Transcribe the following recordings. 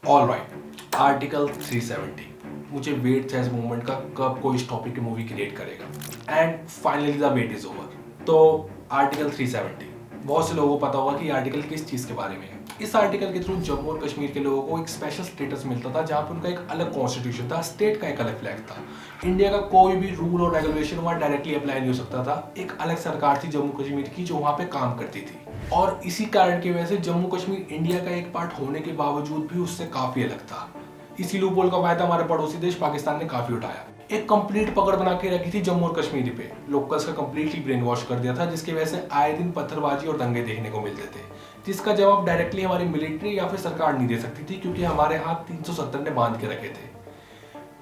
Alright, article 370। मुझे wait था इस मूवमेंट का, कब कोई इस टॉपिक की मूवी क्रिएट करेगा and finally the wait is over. तो आर्टिकल 370, बहुत से लोगों को पता होगा कि आर्टिकल किस चीज़ के बारे में है। इस आर्टिकल के थ्रू जम्मू और कश्मीर के लोगों को एक स्पेशल स्टेटस मिलता था, जहाँ पर उनका एक अलग कॉन्स्टिट्यूशन था, स्टेट का एक अलग फ्लैग था। इंडिया का कोई भी रूल और रेगुलेशन वहाँ डायरेक्टली अप्लाई नहीं हो सकता था। एक अलग सरकार थी जम्मू कश्मीर की जो वहाँ पे काम करती थी, और इसी कारण की वजह से जम्मू कश्मीर इंडिया का एक पार्ट होने के बावजूद भी उससे काफी अलग था। इसी लूपहोल का फायदा हमारे पड़ोसी देश पाकिस्तान ने काफी उठाया। एक कंप्लीट पकड़ बना के रखी थी जम्मू और कश्मीर पे, लोकल्स का कंप्लीटली ब्रेन वॉश कर दिया था, जिसकी वजह से आए दिन पत्थरबाजी और दंगे देखने को मिलते थे, जिसका जवाब डायरेक्टली हमारी मिलिट्री या फिर सरकार नहीं दे सकती थी, क्योंकि हमारे हाथ 370 ने बांध के रखे थे।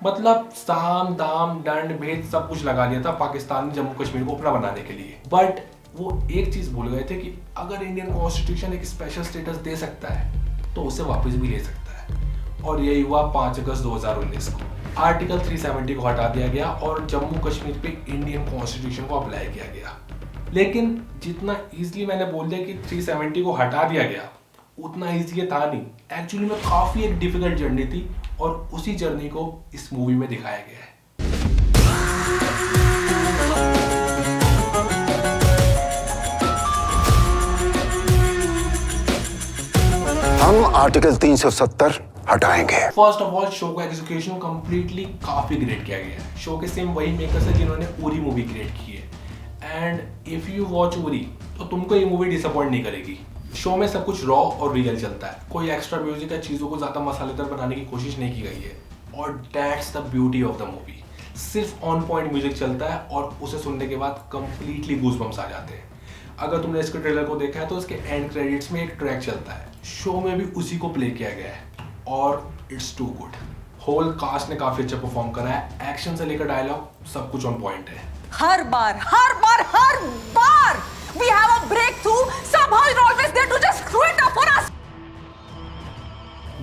मतलब साम दाम दंड भेद सब कुछ लगा दिया था पाकिस्तान ने जम्मू कश्मीर को अपना बनाने के लिए। बट वो एक चीज भूल गए थे कि अगर इंडियन कॉन्स्टिट्यूशन एक स्पेशल स्टेटस दे सकता है तो उसे वापस भी ले सकता है, और यही हुआ 5 अगस्त 2019 को। आर्टिकल 370 को हटा दिया गया और जम्मू कश्मीर पे इंडियन कॉन्स्टिट्यूशन को अप्लाई किया गया। लेकिन जितना इजीली मैंने बोल दिया कि 370 को हटा दिया गया, उतना ईजी था नहीं। एक्चुअली में काफी एक डिफिकल्ट जर्नी थी, और उसी जर्नी को इस मूवी में दिखाया गया है। हम आर्टिकल 370 हटाएंगे। फर्स्ट ऑफ ऑल, शो का एग्जीक्यूशन कंप्लीटली काफी ग्रेट किया गया है। शो के सेम वही मेकर्स है जिन्होंने पूरी मूवी क्रिएट की है, and if you watch Uri तो तुमको ये मूवी डिसअपॉइंट नहीं करेगी। शो में सब कुछ रॉ और रियल चलता है, कोई एक्स्ट्रा म्यूजिक या चीजों को ज्यादा मसालेदार बनाने की कोशिश नहीं की गई है, और that's the beauty of the movie. सिर्फ ऑन पॉइंट म्यूजिक चलता है और उसे सुनने के बाद कंप्लीटली गूज़बम्स आ जाते हैं। अगर तुमने इसके ट्रेलर को देखा है तो इसके एंड क्रेडिट्स में एक ट्रैक चलता है, शो में भी उसी को प्ले किया गया है, और it's too good. Whole cast ने काफी अच्छा परफॉर्म करा है, एक्शन से लेकर डायलॉग सब कुछ ऑन पॉइंट है। हर बार we have a breakthrough, somehow you're always there to just screw it up for us.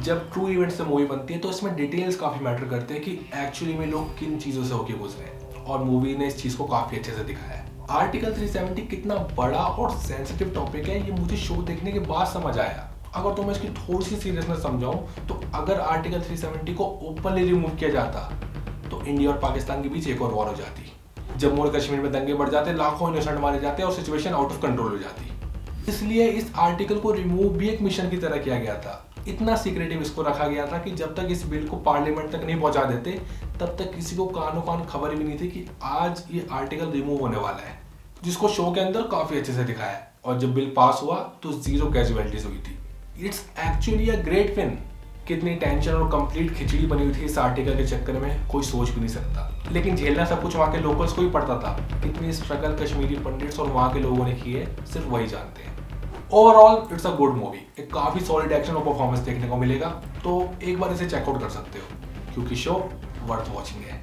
जब ट्रू इवेंट से मूवी बनती है तो इसमें डिटेल्स काफी मैटर करते हैं कि एक्चुअली में लोग किन चीजों से होके गुजरे हैं, और मूवी ने इस चीज को काफी अच्छे से दिखाया है। आर्टिकल 370 कितना बड़ा और सेंसिटिव टॉपिक है, ये मुझे शो देखने के बाद समझ आया। अगर तो मैं इसकी थोड़ी सी सीरियसनेस समझाऊं तो अगर आर्टिकल 370 को ओपनली रिमूव किया जाता तो इंडिया और पाकिस्तान के बीच एक और वॉर हो जाती, जम्मू और कश्मीर में दंगे बढ़ जाते, लाखों इनोसेंट मारे जाते और सिचुएशन आउट ऑफ कंट्रोल हो जाती। इसलिए इस आर्टिकल को रिमूव भी एक मिशन की तरह किया गया था। इतना सीक्रेटिव इसको रखा गया था कि जब तक इस बिल को पार्लियामेंट तक नहीं पहुंचा देते तब तक किसी को कानो कान खबर भी नहीं थी कि आज ये आर्टिकल रिमूव होने वाला है, जिसको शो के अंदर काफी अच्छे से दिखाया है। और जब बिल पास हुआ तो 0 कैजुअलिटीज हुई थी। It's actually a great win. कितनी टेंशन और कंप्लीट खिचड़ी बनी हुई थी इस आर्टिकल के चक्कर में, कोई सोच भी नहीं सकता। लेकिन झेलना सब कुछ वहाँ के लोकल्स को ही पड़ता था। कितनी स्ट्रगल कश्मीरी पंडिट्स और वहाँ के लोगों ने की है, सिर्फ वही जानते हैं। Overall it's a good movie. एक काफी सॉलिड एक्शन और परफॉर्मेंस देखने को मिलेगा, तो एक बार इसे चेकआउट कर सकते हो, क्योंकि शो वर्थ वॉचिंग है।